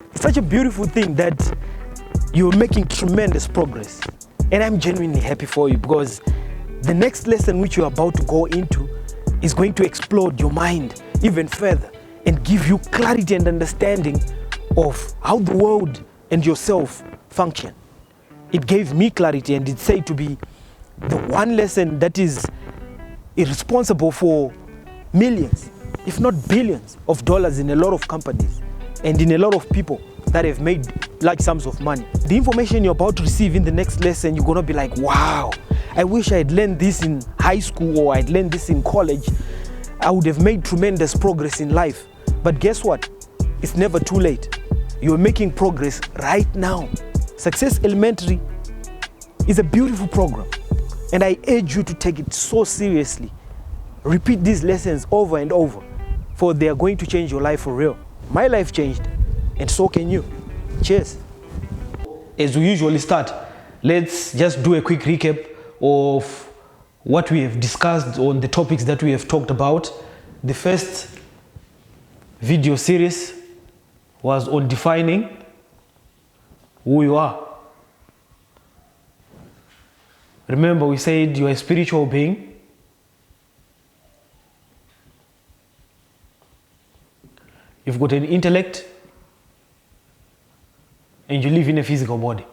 It's such a beautiful thing that you're making tremendous progress. And I'm genuinely happy for you, because the next lesson which you're about to go into is going to explode your mind even further and give you clarity and understanding of how the world and yourself function. It gave me clarity, and it's said to be the one lesson that is responsible for millions, if not billions of dollars in a lot of companies and in a lot of people that have made large sums of money. The information you're about to receive in the next lesson, you're gonna be like, wow, I wish I had learned this in high school, or I'd learned this in college. I would have made tremendous progress in life. But guess what? It's never too late. You're making progress right now. Success Elementary is a beautiful program, and I urge you to take it so seriously. Repeat these lessons over and over, for they are going to change your life for real. My life changed, and so can you. Cheers. As we usually start, let's just do a quick recap of what we have discussed on the topics that we have talked about. The first video series was on defining who you are. Remember, we said you are a spiritual being. You've got an intellect, and you live in a physical body.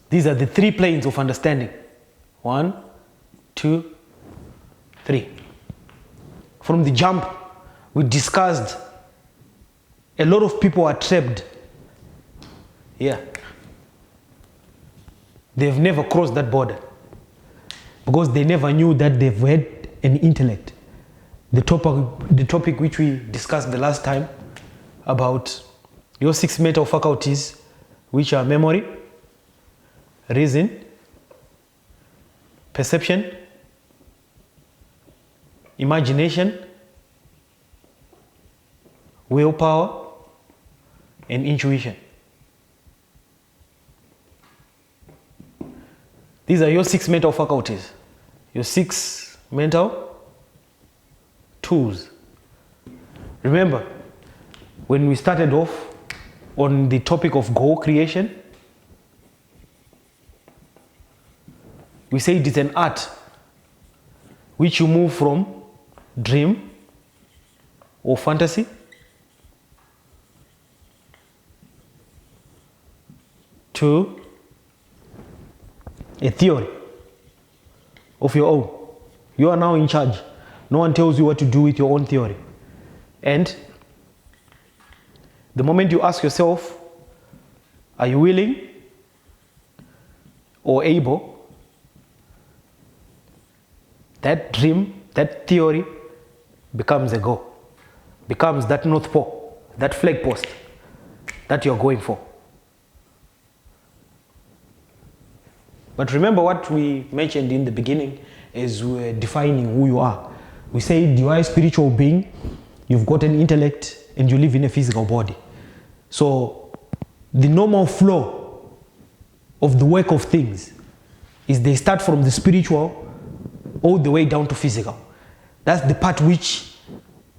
These are the three planes of understanding. 1, 2, 3. From the jump, we discussed a lot of people are trapped. Yeah. They've never crossed that border because they never knew that they've had an intellect. The topic which we discussed the last time about your 6 mental faculties, which are memory, reason, perception, imagination, willpower, and intuition. These are your 6 mental faculties, your 6 mental tools. Remember, when we started off on the topic of goal creation, we said it's an art which you move from dream or fantasy to a theory of your own. You are now in charge. No one tells you what to do with your own theory. And the moment you ask yourself, are you willing or able, that dream, that theory becomes a goal, becomes that North Pole, that flag post that you're going for. But remember what we mentioned in the beginning as we were defining who you are. We said you are a spiritual being, you've got an intellect, and you live in a physical body. So the normal flow of the work of things is they start from the spiritual all the way down to physical. That's the part which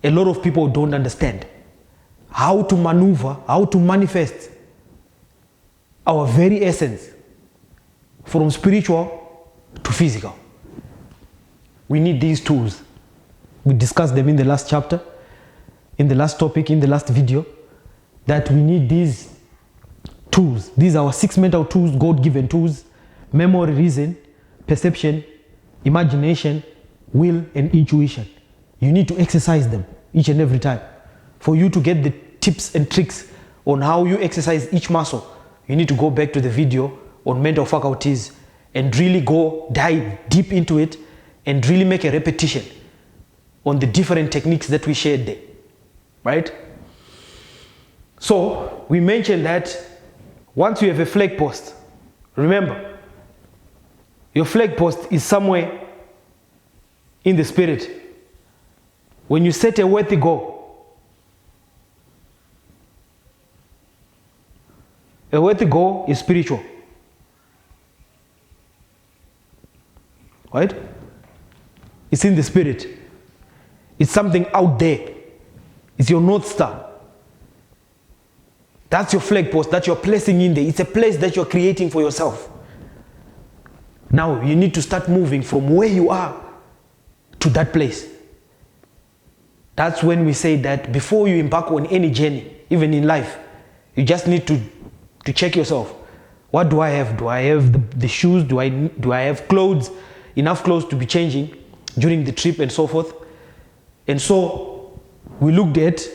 a lot of people don't understand. How to maneuver, how to manifest our very essence from spiritual to physical. We need these tools. We discussed them in the last chapter, in the last topic, in the last video, that we need these tools. These are our 6 mental tools, God-given tools: memory, reason, perception, imagination, will, and intuition. You need to exercise them each and every time. For you to get the tips and tricks on how you exercise each muscle, you need to go back to the video on mental faculties and really dive deep into it and really make a repetition on the different techniques that we shared there, right? So we mentioned that once you have a flag post, remember, your flag post is somewhere in the spirit. When you set a worthy goal, a worthy goal is spiritual, right? It's in the spirit. It's something out there It's your North Star. That's your flag post that you're placing in there. It's a place that you're creating for yourself. Now you need to start moving from where you are to that place. That's when we say that before you embark on any journey, even in life, you just need to check yourself. What do I have? Do I have the shoes? Do I have clothes, enough clothes to be changing during the trip and so forth? And so we looked at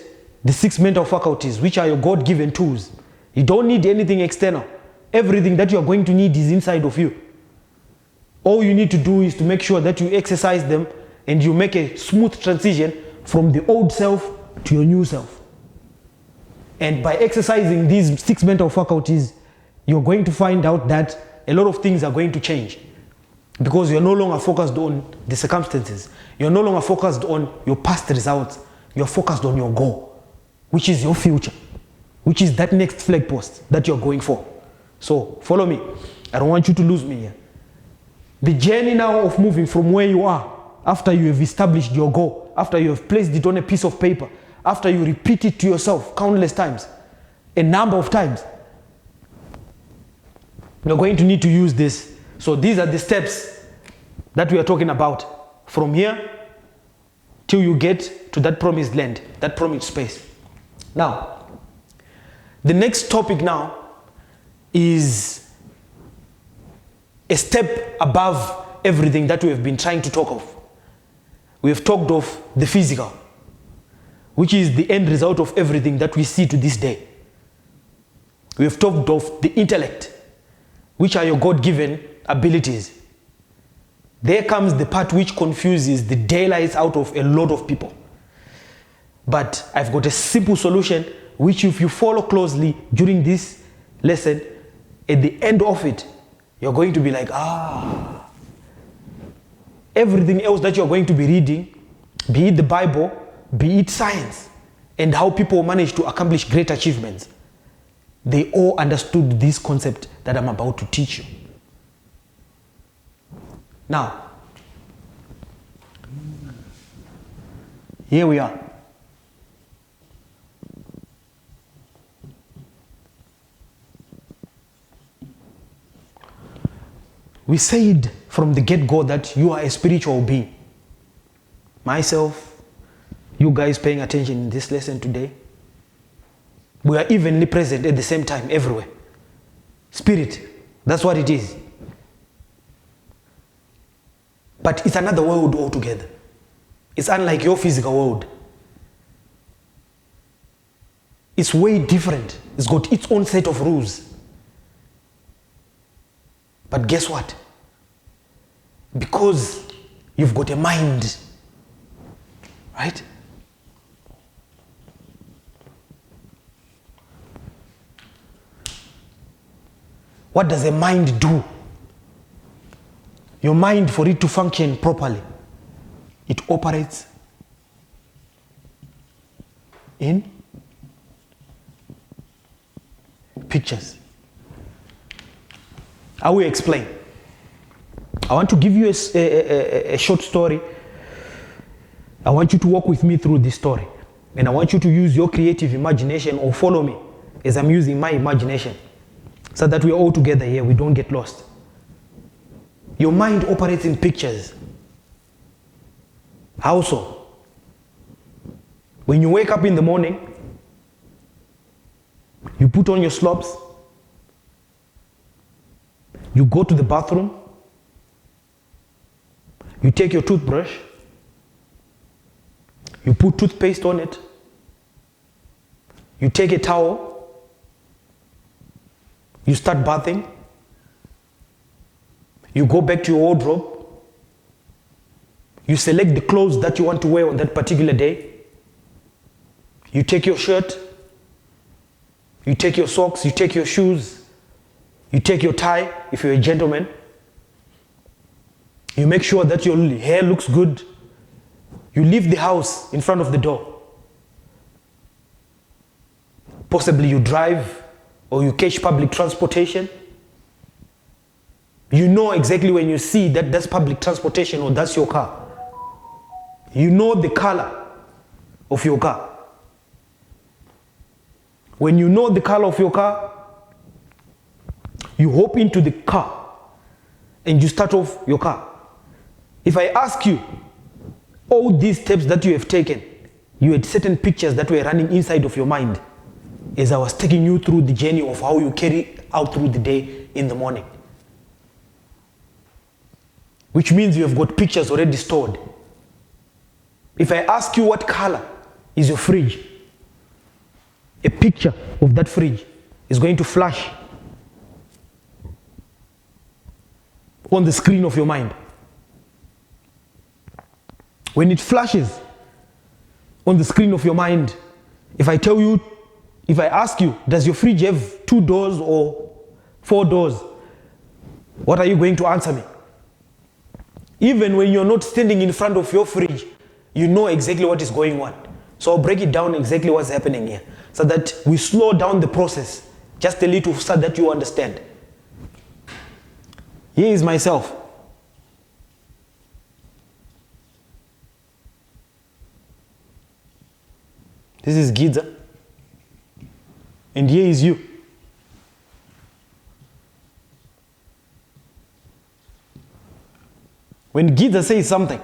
the 6 mental faculties, which are your God-given tools. You don't need anything external. Everything that you're going to need is inside of you. All you need to do is to make sure that you exercise them and you make a smooth transition from the old self to your new self. And by exercising these 6 mental faculties, you're going to find out that a lot of things are going to change, because you're no longer focused on the circumstances. You're no longer focused on your past results. You're focused on your goal, which is your future, which is that next flag post that you're going for. So follow me. I don't want you to lose me here. The journey now of moving from where you are, after you have established your goal, after you have placed it on a piece of paper, after you repeat it to yourself countless times, a number of times, you're going to need to use this. So these are the steps that we are talking about, from here till you get to that promised land, that promised space. Now, the next topic now is a step above everything that we have been trying to talk of. We have talked of the physical, which is the end result of everything that we see to this day. We have talked of the intellect, which are your God-given abilities. There comes the part which confuses the daylights out of a lot of people. But I've got a simple solution, which if you follow closely during this lesson, at the end of it, you're going to be like, everything else that you're going to be reading, be it the Bible, be it science, and how people manage to accomplish great achievements, they all understood this concept that I'm about to teach you. Now, here we are. We said from the get-go that you are a spiritual being. Myself, you guys paying attention in this lesson today, we are evenly present at the same time everywhere. Spirit, that's what it is. But it's another world altogether. It's unlike your physical world. It's way different. It's got its own set of rules. But guess what? Because you've got a mind, right? What does a mind do? Your mind, for it to function properly, it operates in pictures. I will explain. I want to give you a short story. I want you to walk with me through this story. And I want you to use your creative imagination, or follow me as I'm using my imagination, so that we're all together here, we don't get lost. Your mind operates in pictures. How so? When you wake up in the morning, you put on your slops, you go to the bathroom, you take your toothbrush, you put toothpaste on it, you take a towel, you start bathing, you go back to your wardrobe, you select the clothes that you want to wear on that particular day, you take your shirt, you take your socks, you take your shoes, you take your tie if you're a gentleman, you make sure that your hair looks good, you leave the house in front of the door. Possibly you drive or you catch public transportation. You know exactly when you see that that's public transportation or that's your car. You know the color of your car. When you know the color of your car, you hop into the car and you start off your car. If I ask you, all these steps that you have taken, you had certain pictures that were running inside of your mind as I was taking you through the journey of how you carry out through the day in the morning. Which means you have got pictures already stored. If I ask you what color is your fridge, a picture of that fridge is going to flash on the screen of your mind. When it flashes on the screen of your mind, if I ask you, does your fridge have 2 doors or 4 doors? What are you going to answer me? Even when you're not standing in front of your fridge, you know exactly what is going on. So I'll break it down exactly what's happening here, so that we slow down the process just a little so that you understand. Here is myself. This is Giza. And here is you. When Giza says something,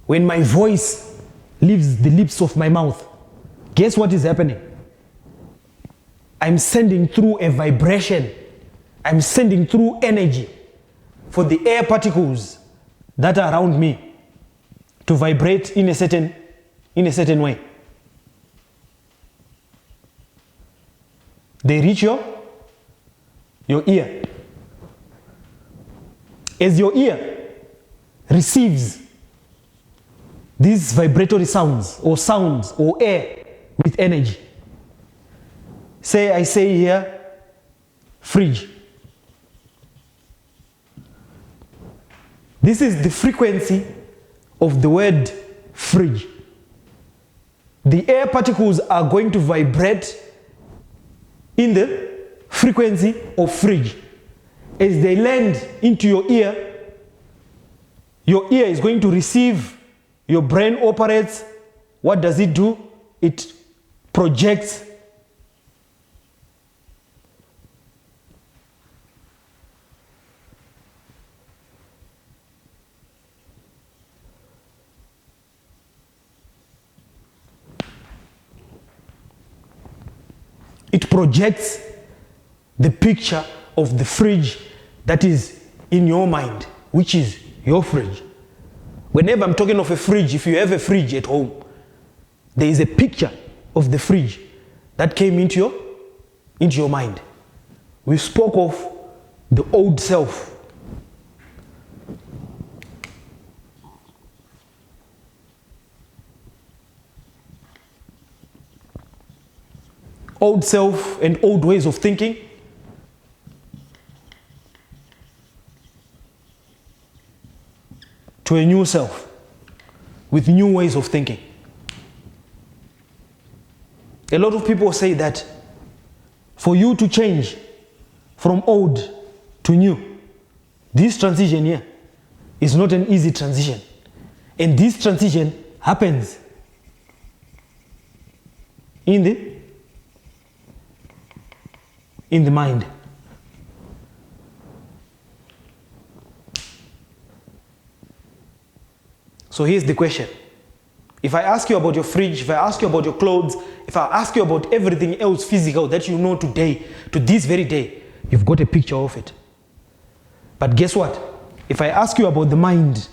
when my voice leaves the lips of my mouth, guess what is happening? I'm sending through a vibration. I'm sending through energy for the air particles that are around me to vibrate in a certain way. They reach your ear. As your ear receives these vibratory sounds or air with energy. I say here, fridge. This is the frequency of the word fridge. The air particles are going to vibrate in the frequency of fridge. As they land into your ear is going to receive, your brain operates. What does it do? It projects the picture of the fridge that is in your mind, which is your fridge. Whenever I'm talking of a fridge, if you have a fridge at home, there is a picture of the fridge that came into your mind. We spoke of the old self. Old self and old ways of thinking. To a new self with new ways of thinking. A lot of people say that for you to change from old to new, this transition here is not an easy transition. And this transition happens in the mind. So here's the question. If I ask you about your fridge, if I ask you about your clothes, if I ask you about everything else physical that you know today, to this very day, you've got a picture of it. But guess what? If I ask you about the mind,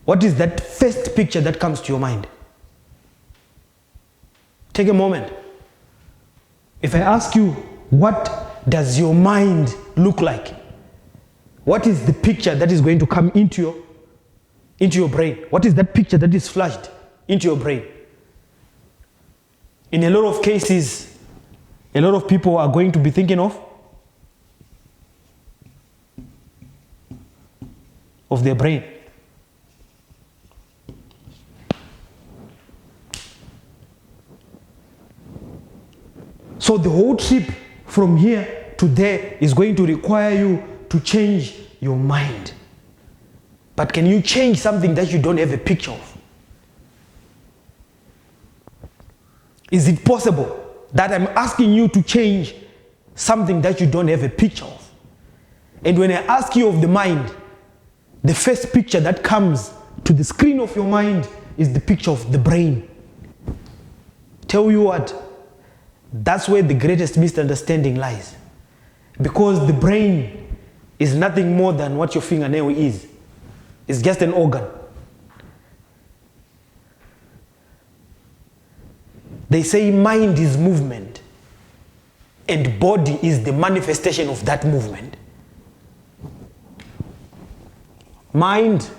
what is that first picture that comes to your mind? Take a moment. If I ask you, what does your mind look like? What is the picture that is going to come into your brain? What is that picture that is flashed into your brain? In a lot of cases, a lot of people are going to be thinking of their brain. So the whole trip from here to there is going to require you to change your mind. But can you change something that you don't have a picture of? Is it possible that I'm asking you to change something that you don't have a picture of? And when I ask you of the mind, the first picture that comes to the screen of your mind is the picture of the brain. Tell you what, that's where the greatest misunderstanding lies. Because the brain is nothing more than what your fingernail is. It's just an organ. They say mind is movement, and body is the manifestation of that movement. Mind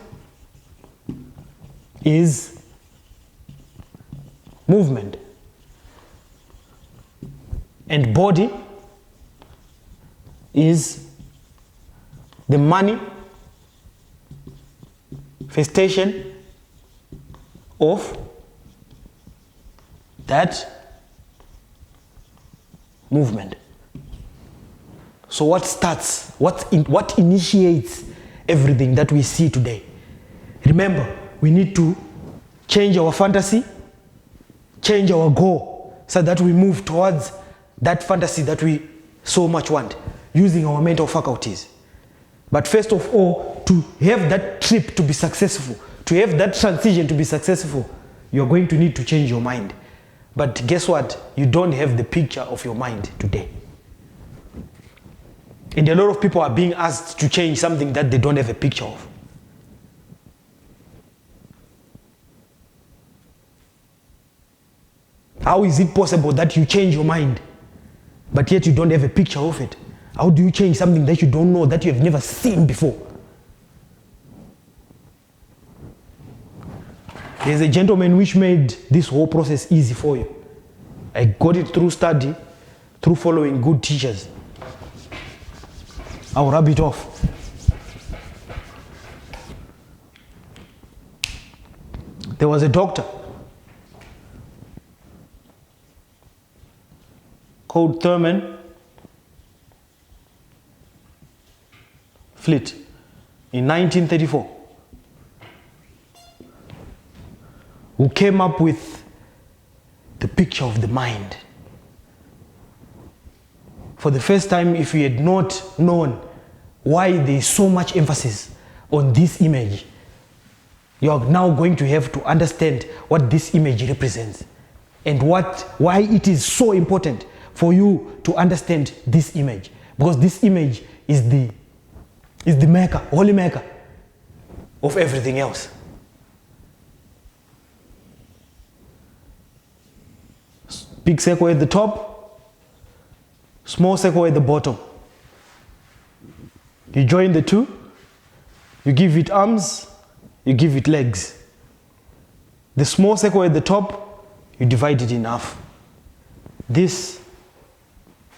is movement, and body is the manifestation of that movement. So what initiates everything that we see today? Remember, we need to change our fantasy, change our goal, so that we move towards that fantasy that we so much want, using our mental faculties. But first of all, to have that trip to be successful, to have that transition to be successful, you're going to need to change your mind. But guess what? You don't have the picture of your mind today. And a lot of people are being asked to change something that they don't have a picture of. How is it possible that you change your mind, but yet you don't have a picture of it? How do you change something that you don't know, that you have never seen before? There's a gentleman which made this whole process easy for you. I got it through study, through following good teachers. I'll rub it off. There was a doctor called Thurman Fleet in 1934, who came up with the picture of the mind. For the first time, if you had not known why there is so much emphasis on this image, you are now going to have to understand what this image represents and why it is so important for you to understand this image. Because this image is the maker, holy maker of everything else. Big circle at the top, small circle at the bottom. You join the two, you give it arms, you give it legs. The small circle at the top, you divide it in half. This,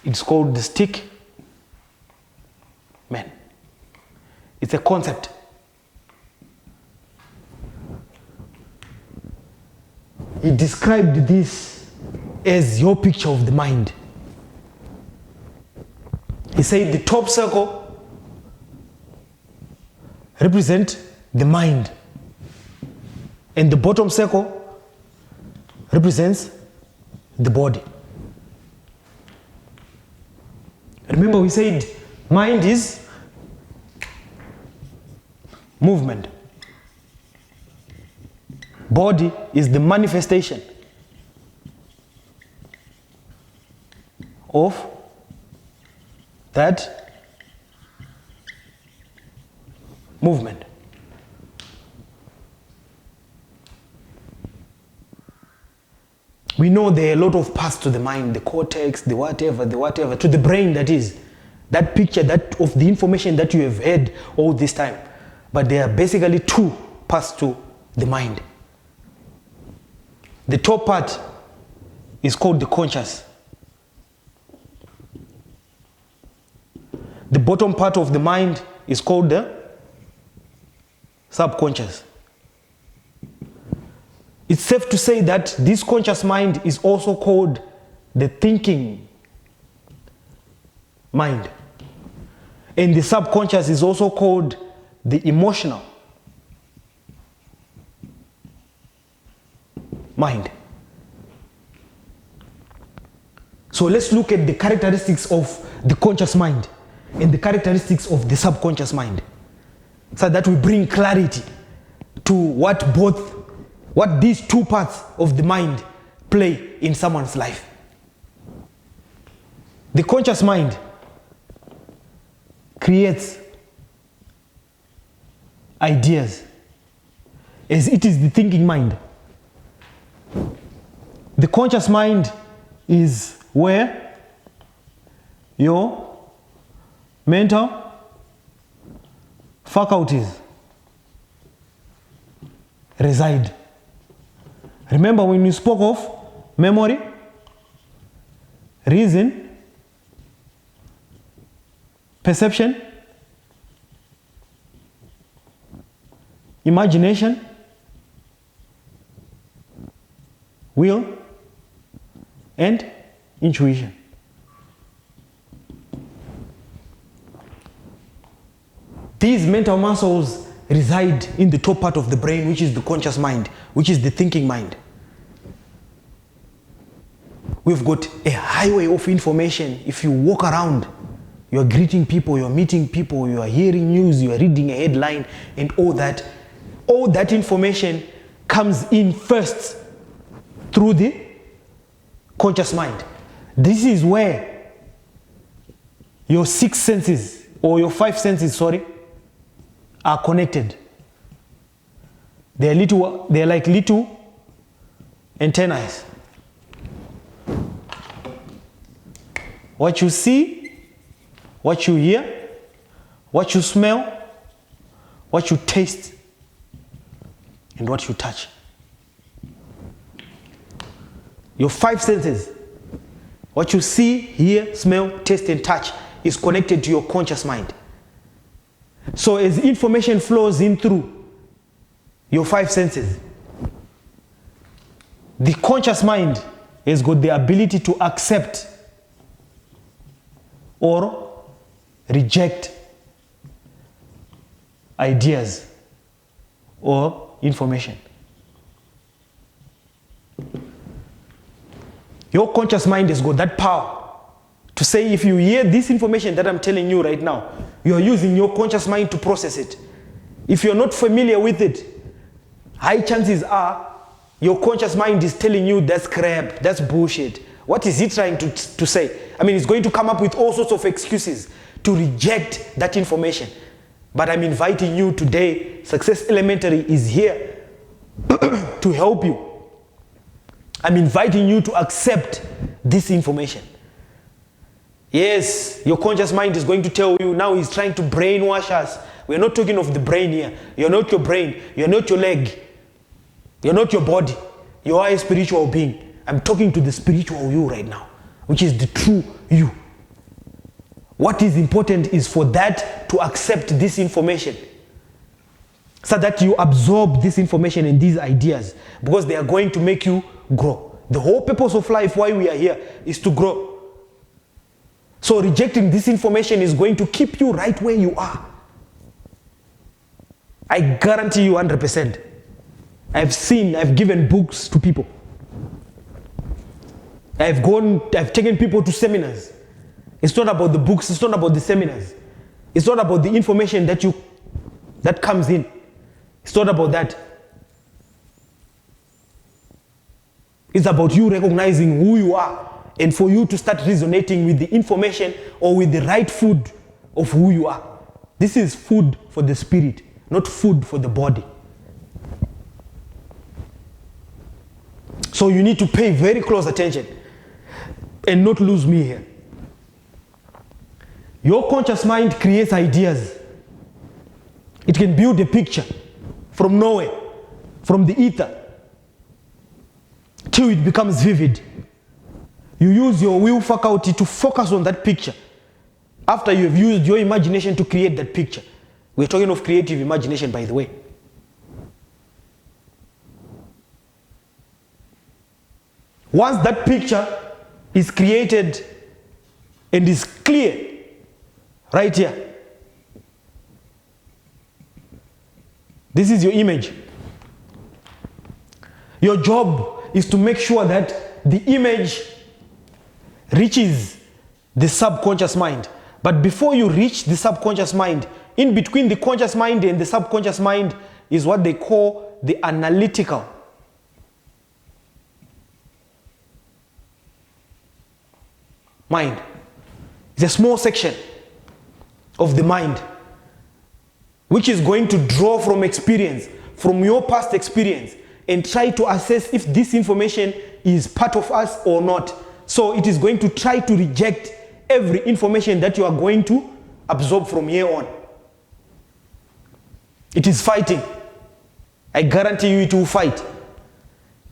it's called the stick man. It's a concept. He described this as your picture of the mind. He said the top circle represents the mind, and the bottom circle represents the body. Remember, we said mind is movement. Body is the manifestation of that movement. We know there are a lot of parts to the mind, the cortex, the whatever, to the brain, that is. That picture that of the information that you have had all this time. But there are basically two parts to the mind. The top part is called the conscious. The bottom part of the mind is called the subconscious. It's safe to say that this conscious mind is also called the thinking mind. And the subconscious is also called the emotional mind. So let's look at the characteristics of the conscious mind and the characteristics of the subconscious mind, so that we bring clarity to what these two parts of the mind play in someone's life. The conscious mind creates ideas, as it is the thinking mind. The conscious mind is where your mental faculties reside. Remember when we spoke of memory, reason, perception, imagination, will, and intuition. These mental muscles reside in the top part of the brain, which is the conscious mind, which is the thinking mind. We've got a highway of information. If you walk around, you're greeting people, you're meeting people, you are hearing news, you are reading a headline, and all that information comes in first through the conscious mind. This is where your six senses, or your five senses, are connected. They're like little antennas. What you see, what you hear, what you smell, what you taste, and what you touch. Your five senses, what you see, hear, smell, taste, and touch, is connected to your conscious mind. So as information flows in through your five senses, the conscious mind has got the ability to accept or reject ideas or information. Your conscious mind has got that power to say, if you hear this information that I'm telling you right now, you're using your conscious mind to process it. If you're not familiar with it, high chances are your conscious mind is telling you that's crap, that's bullshit. What is he trying to say? I mean, it's going to come up with all sorts of excuses to reject that information. But I'm inviting you today, Success Elementary is here to help you. I'm inviting you to accept this information. Yes, your conscious mind is going to tell you, now he's trying to brainwash us. We're not talking of the brain here. You're not your brain. You're not your leg. You're not your body. You are a spiritual being. I'm talking to the spiritual you right now, which is the true you. What is important is for that to accept this information, so that you absorb this information and these ideas, because they are going to make you grow. The whole purpose of life, why we are here, is to grow. So rejecting this information is going to keep you right where you are. I guarantee you 100%. I've given books to people. I've taken people to seminars. It's not about the books, it's not about the seminars. It's not about the information that comes in. It's not about that. It's about you recognizing who you are, and for you to start resonating with the information or with the right food of who you are. This is food for the spirit, not food for the body. So you need to pay very close attention and not lose me here. Your conscious mind creates ideas. It can build a picture from nowhere, from the ether, till it becomes vivid. You use your will faculty to focus on that picture after you have used your imagination to create that picture. We're talking of creative imagination, by the way. Once that picture is created and is clear, right here, this is your image. Your job is to make sure that the image reaches the subconscious mind. But before you reach the subconscious mind, in between the conscious mind and the subconscious mind is what they call the analytical mind. It's a small section of the mind which is going to draw from experience, from your past experience, and try to assess if this information is part of us or not. So it is going to try to reject every information that you are going to absorb from here on. It is fighting. I guarantee you it will fight.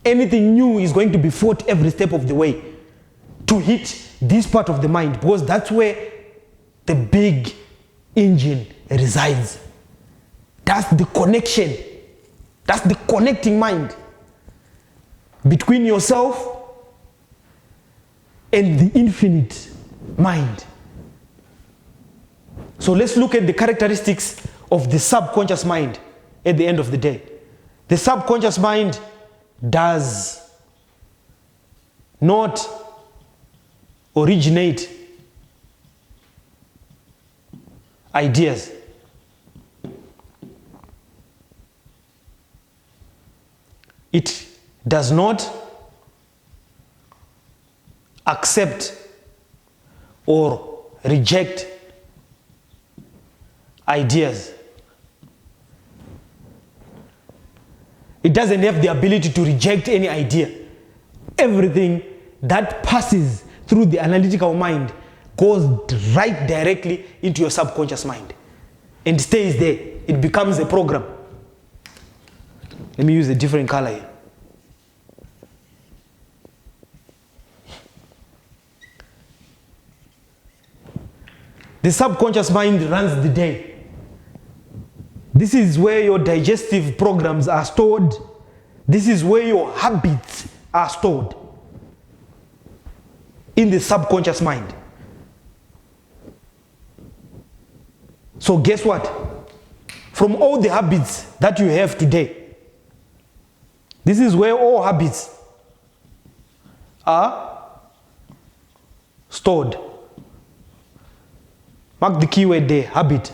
Anything new is going to be fought every step of the way to hit this part of the mind, because that's where the big engine resides. That's the connection. That's the connecting mind between yourself and the infinite mind. So let's look at the characteristics of the subconscious mind at the end of the day. The subconscious mind does not originate ideas. It does not accept or reject ideas. It doesn't have the ability to reject any idea. Everything that passes through the analytical mind goes right directly into your subconscious mind and stays there. It becomes a program. Let me use a different color here. The subconscious mind runs the day. This is where your digestive programs are stored. This is where your habits are stored. In the subconscious mind. So guess what? From all the habits that you have today, this is where all habits are stored. Mark the keyword there, habit.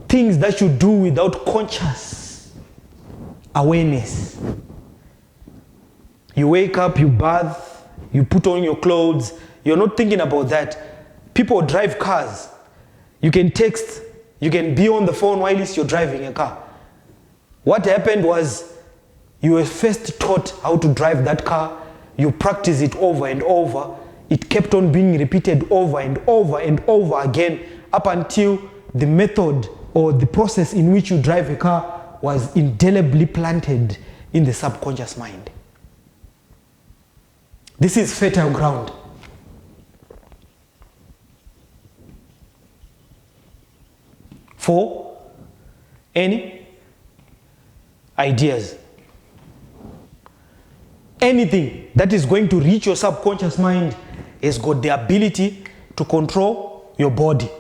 Things that you do without conscious awareness. You wake up, you bath, you put on your clothes. You're not thinking about that. People drive cars. You can text, you can be on the phone while you're driving a car. What happened was you were first taught how to drive that car. You practice it over and over. It kept on being repeated over and over and over again up until the method or the process in which you drive a car was indelibly planted in the subconscious mind. This is fertile ground. For any ideas. Anything that is going to reach your subconscious mind has got the ability to control your body.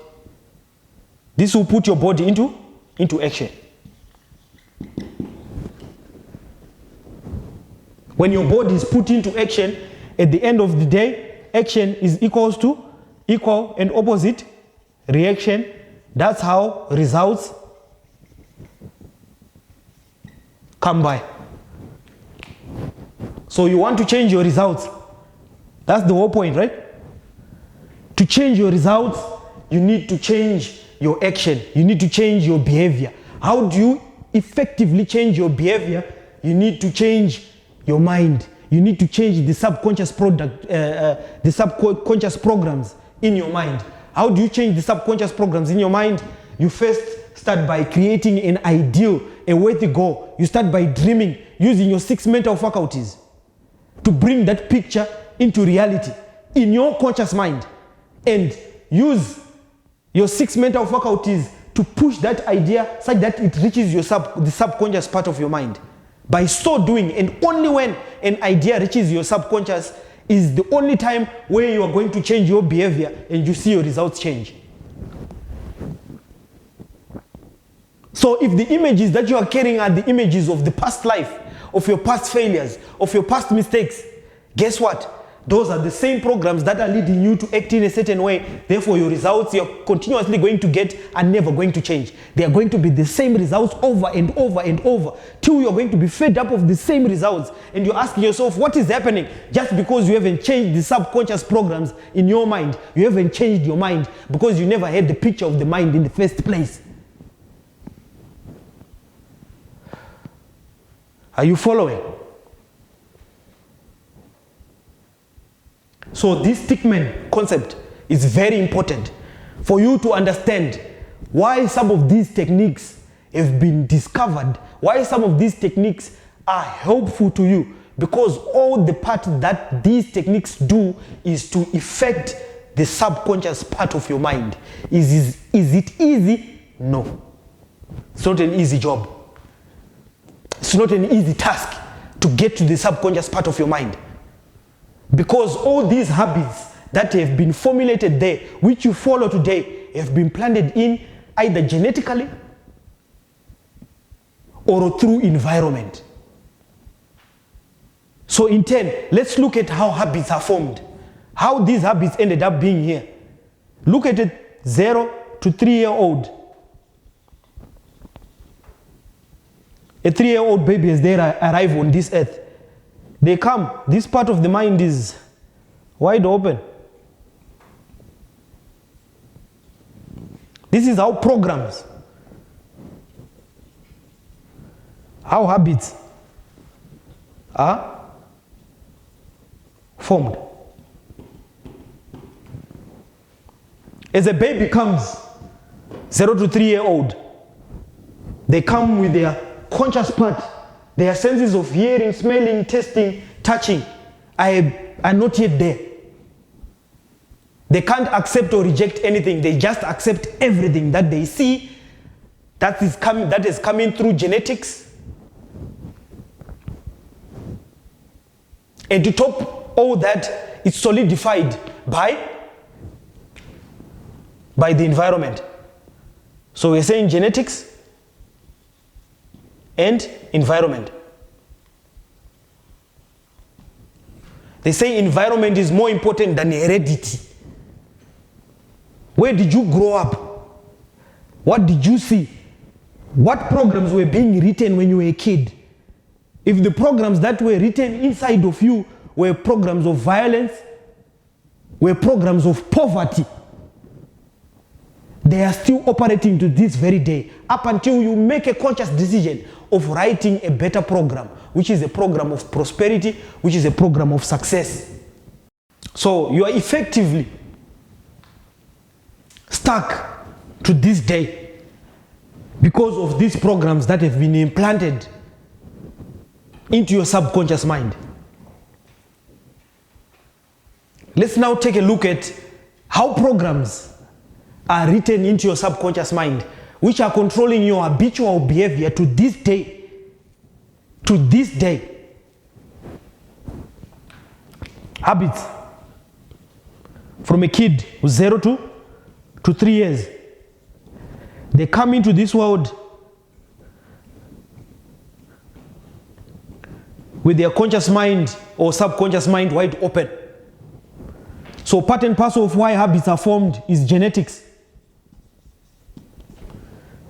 This will put your body into action. When your body is put into action, at the end of the day, action is equals to equal and opposite reaction. That's how results come by. So you want to change your results. That's the whole point, right? To change your results, you need to change your action. You need to change your behavior. How do you effectively change your behavior? You need to change your mind. You need to change the subconscious the subconscious programs in your mind. How do you change the subconscious programs in your mind? You first start by creating an ideal, a worthy goal. You start by dreaming, using your 6 mental faculties to bring that picture into reality in your conscious mind, and use your 6 mental faculties to push that idea such that it reaches your the subconscious part of your mind. By so doing, and only when an idea reaches your subconscious is the only time where you are going to change your behavior and you see your results change. So if the images that you are carrying are the images of the past life, of your past failures, of your past mistakes, guess what? Those are the same programs that are leading you to act in a certain way. Therefore, your results you're continuously going to get are never going to change. They are going to be the same results over and over and over till you're going to be fed up of the same results. And you're asking yourself, what is happening? Just because you haven't changed the subconscious programs in your mind. You haven't changed your mind because you never had the picture of the mind in the first place. Are you following? So this stickman concept is very important for you to understand why some of these techniques have been discovered, why some of these techniques are helpful to you, because all the part that these techniques do is to affect the subconscious part of your mind. Is it easy? No. It's not an easy job. It's not an easy task to get to the subconscious part of your mind. Because all these habits that have been formulated there, which you follow today, have been planted in either genetically or through environment. So in turn, let's look at how habits are formed. How these habits ended up being here. Look at it, 0 to 3-year-old. A 3-year-old baby as they arrive on this earth. They come, this part of the mind is wide open. This is how programs, how habits are formed. As a baby comes, 0 to 3-year-old, they come with their conscious part. Their senses of hearing, smelling, tasting, touching are not yet there. They can't accept or reject anything. They just accept everything that they see that is coming through genetics. And to top all that, it's solidified by the environment. So we're saying genetics and environment. They say environment is more important than heredity. Where did you grow up? What did you see? What programs were being written when you were a kid? If the programs that were written inside of you were programs of violence, were programs of poverty, they are still operating to this very day, up until you make a conscious decision of writing a better program, which is a program of prosperity, which is a program of success. So you are effectively stuck to this day because of these programs that have been implanted into your subconscious mind. Let's now take a look at how programs are written into your subconscious mind, which are controlling your habitual behavior to this day. To this day. Habits. From a kid who's 0 to 3 years. They come into this world with their conscious mind or subconscious mind wide open. So part and parcel of why habits are formed is genetics.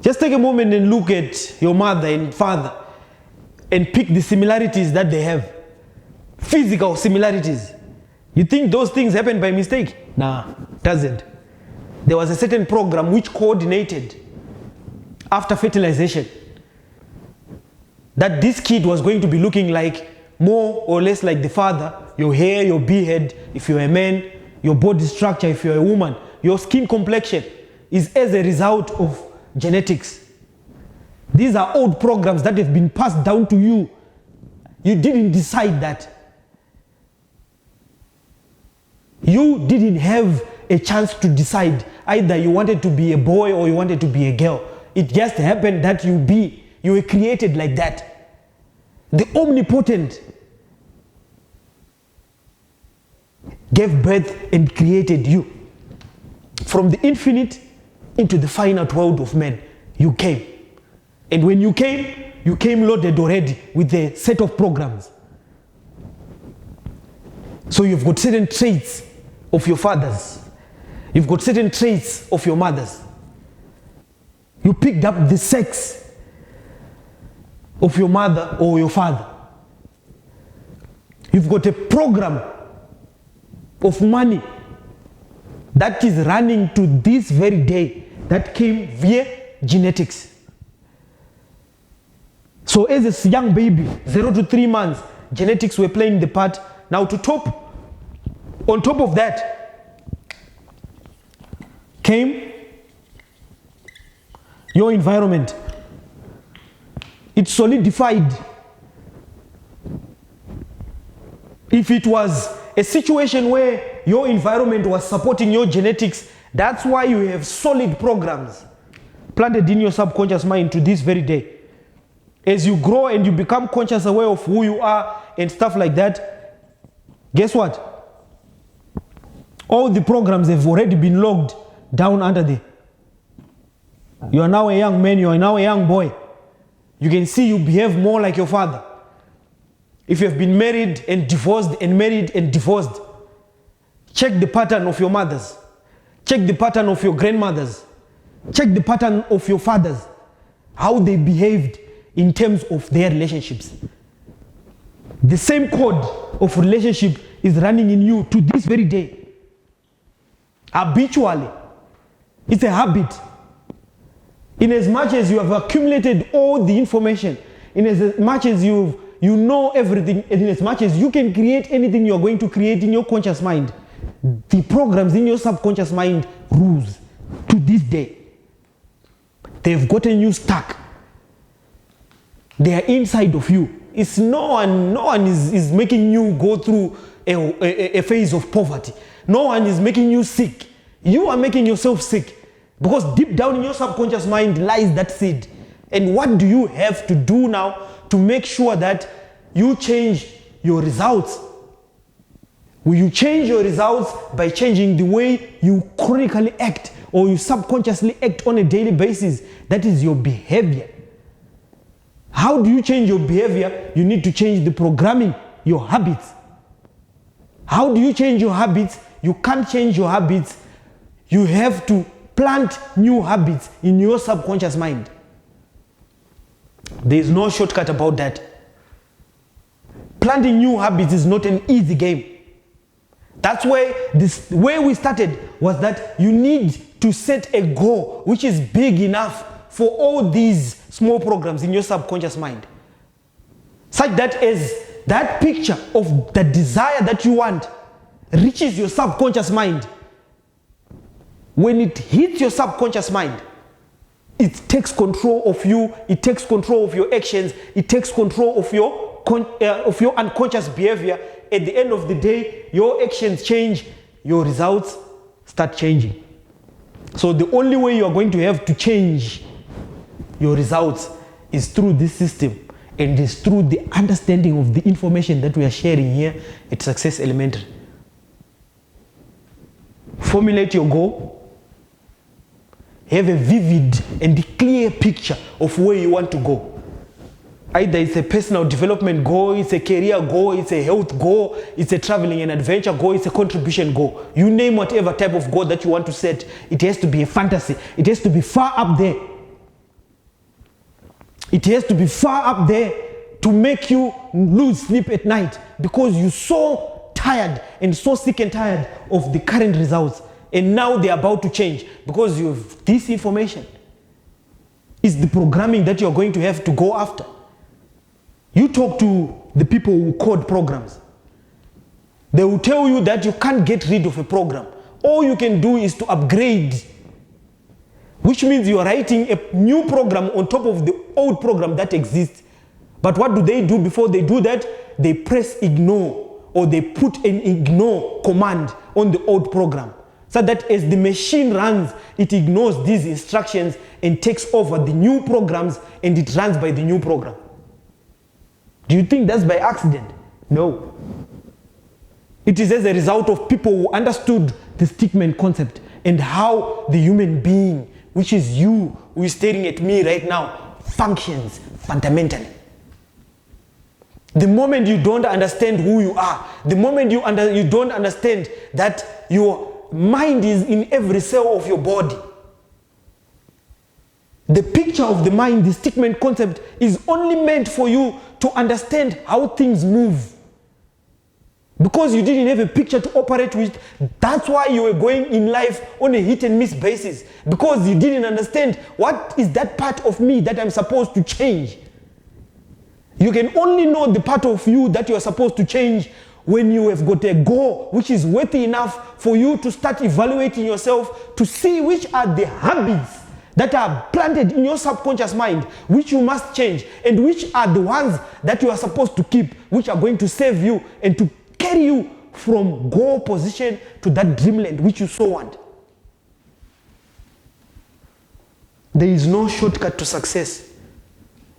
Just take a moment and look at your mother and father and pick the similarities that they have. Physical similarities. You think those things happen by mistake? Nah, doesn't. There was a certain program which coordinated after fertilization that this kid was going to be looking like more or less like the father. Your hair, your beard, if you're a man, your body structure, if you're a woman, your skin complexion is as a result of genetics. These are old programs that have been passed down to you. You didn't decide that. You didn't have a chance to decide either you wanted to be a boy or you wanted to be a girl. It just happened that you were created like that. The omnipotent gave birth and created you. From the infinite into the finite world of men, you came. And when you came, you came loaded already with a set of programs. So you've got certain traits of your fathers. You've got certain traits of your mothers. You picked up the sex of your mother or your father. You've got a program of money that is running to this very day that came via genetics. So as a young baby, 0 to 3 months, genetics were playing the part. Now on top of that, came your environment. It solidified. If it was a situation where your environment was supporting your genetics, that's why you have solid programs planted in your subconscious mind to this very day. As you grow and you become conscious aware of who you are and stuff like that, guess what? All the programs have already been logged down under there. You are now a young man, you are now a young boy. You can see you behave more like your father. If you have been married and divorced and married and divorced, check the pattern of your mothers. Check the pattern of your grandmothers. Check the pattern of your fathers. How they behaved in terms of their relationships. The same code of relationship is running in you to this very day. Habitually. It's a habit. In as much as you have accumulated all the information, in as much as you know everything, and in as much as you can create anything you are going to create in your conscious mind, the programs in your subconscious mind rules to this day. They've gotten you stuck. They are inside of you. It's no one is making you go through a phase of poverty. No one is making you sick. You are making yourself sick. Because deep down in your subconscious mind lies that seed. And what do you have to do now to make sure that you change your results? Will you change your results by changing the way you chronically act or you subconsciously act on a daily basis? That is your behavior. How do you change your behavior? You need to change the programming, your habits. How do you change your habits? You can't change your habits. You have to plant new habits in your subconscious mind. There is no shortcut about that. Planting new habits is not an easy game. That's where we started was that you need to set a goal which is big enough for all these small programs in your subconscious mind. Such that as that picture of the desire that you want reaches your subconscious mind, when it hits your subconscious mind, it takes control of you, it takes control of your actions, it takes control of your unconscious behavior. At the end of the day, your actions change, your results start changing. So the only way you are going to have to change your results is through this system, and is through the understanding of the information that we are sharing here at Success Elementary. Formulate your goal. Have a vivid and clear picture of where you want to go. Either it's a personal development goal, it's a career goal, it's a health goal, it's a traveling and adventure goal, it's a contribution goal. You name whatever type of goal that you want to set. It has to be a fantasy. It has to be far up there. It has to be far up there to make you lose sleep at night because you're so tired and so sick and tired of the current results. And now they're about to change because you have this information. It's the programming that you're going to have to go after. You talk to the people who code programs. They will tell you that you can't get rid of a program. All you can do is to upgrade, which means you are writing a new program on top of the old program that exists. But what do they do before they do that? They press ignore, or they put an ignore command on the old program. So that as the machine runs, it ignores these instructions and takes over the new programs, and it runs by the new program. Do you think that's by accident? No. It is as a result of people who understood the stickman concept and how the human being, which is you who is staring at me right now, functions fundamentally. The moment you don't understand who you are, the moment you don't understand that your mind is in every cell of your body, the picture of the mind, the statement concept, is only meant for you to understand how things move. Because you didn't have a picture to operate with, that's why you were going in life on a hit and miss basis. Because you didn't understand what is that part of me that I'm supposed to change. You can only know the part of you that you are supposed to change when you have got a goal which is worthy enough for you to start evaluating yourself to see which are the habits that are planted in your subconscious mind, which you must change, and which are the ones that you are supposed to keep, which are going to save you and to carry you from goal position to that dreamland which you so want. There is no shortcut to success.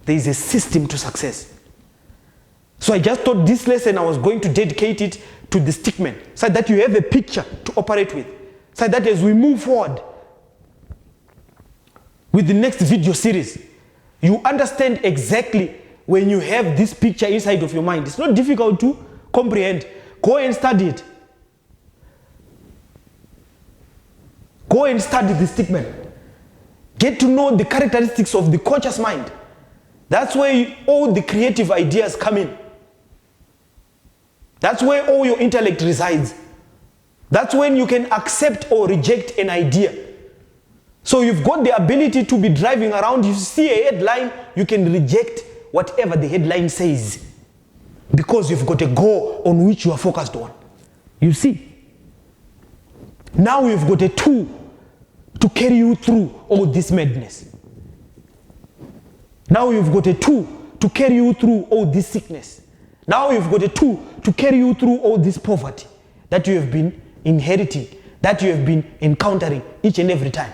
There is a system to success. So I just thought this lesson I was going to dedicate it to the stickman, so that you have a picture to operate with, so that as we move forward with the next video series, you understand exactly when you have this picture inside of your mind. It's not difficult to comprehend. Go and study it. Go and study the stickman. Get to know the characteristics of the conscious mind. That's where all the creative ideas come in. That's where all your intellect resides. That's when you can accept or reject an idea. So you've got the ability to be driving around, you see a headline, you can reject whatever the headline says, because you've got a goal on which you are focused on. You see? Now you've got a tool to carry you through all this madness. Now you've got a tool to carry you through all this sickness. Now you've got a tool to carry you through all this poverty that you have been inheriting, that you have been encountering each and every time.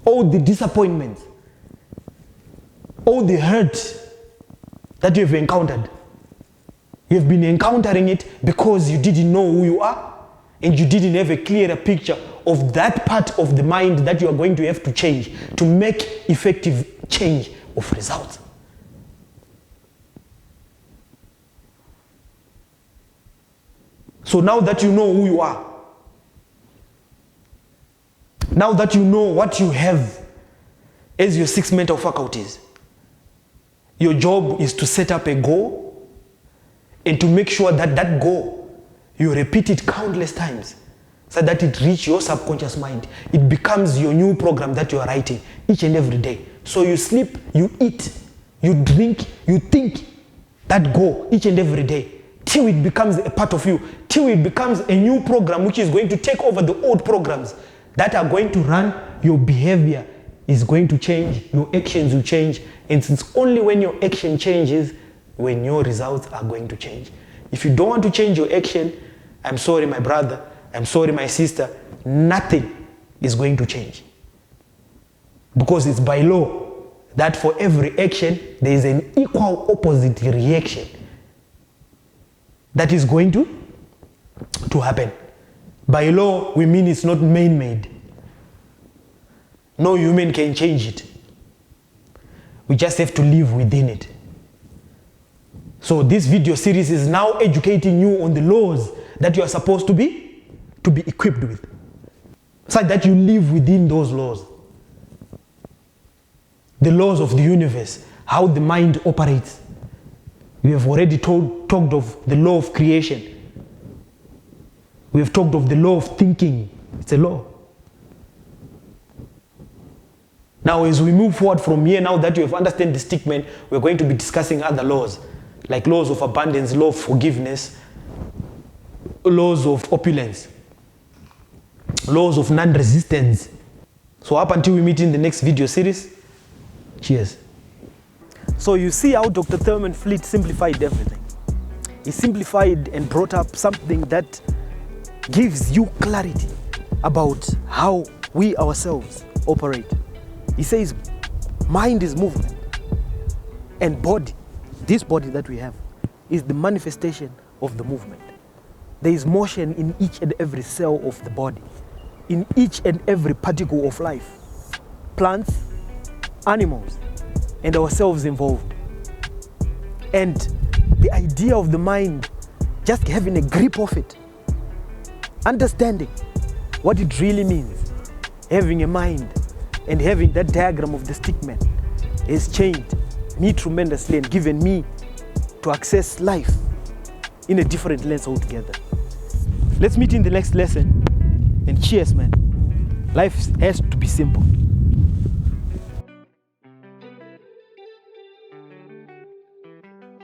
All the disappointments, all the hurt that you have encountered. You have been encountering it because you didn't know who you are and you didn't have a clearer picture of that part of the mind that you are going to have to change to make effective change of results. So now that you know who you are, now that you know what you have as your 6 mental faculties, your job is to set up a goal and to make sure that that goal, you repeat it countless times so that it reaches your subconscious mind. It becomes your new program that you are writing each and every day. So you sleep, you eat, you drink, you think that goal each and every day till it becomes a part of you, till it becomes a new program which is going to take over the old programs that are going to run. Your behavior is going to change, your actions will change, and it's only when your action changes when your results are going to change. If you don't want to change your action, I'm sorry my brother, I'm sorry my sister, nothing is going to change. Because it's by law that for every action there is an equal opposite reaction that is going to happen. By law, we mean it's not man-made. No human can change it. We just have to live within it. So this video series is now educating you on the laws that you are supposed to be equipped with, so that you live within those laws. The laws of the universe, how the mind operates. We have already talked of the law of creation. We have talked of the law of thinking. It's a law. Now as we move forward from here, now that you have understood the stickman, we're going to be discussing other laws, like laws of abundance, law of forgiveness, laws of opulence, laws of non-resistance. So up until we meet in the next video series, cheers. So you see how Dr. Thurman Fleet simplified everything. He simplified and brought up something that gives you clarity about how we ourselves operate. He says mind is movement, and body, this body that we have, is the manifestation of the movement. There is motion in each and every cell of the body, in each and every particle of life. Plants, animals, and ourselves involved. And the idea of the mind, just having a grip of it, understanding what it really means, having a mind and having that diagram of the stick man has changed me tremendously and given me to access life in a different lens altogether. Let's meet in the next lesson, and cheers, man. Life has to be simple.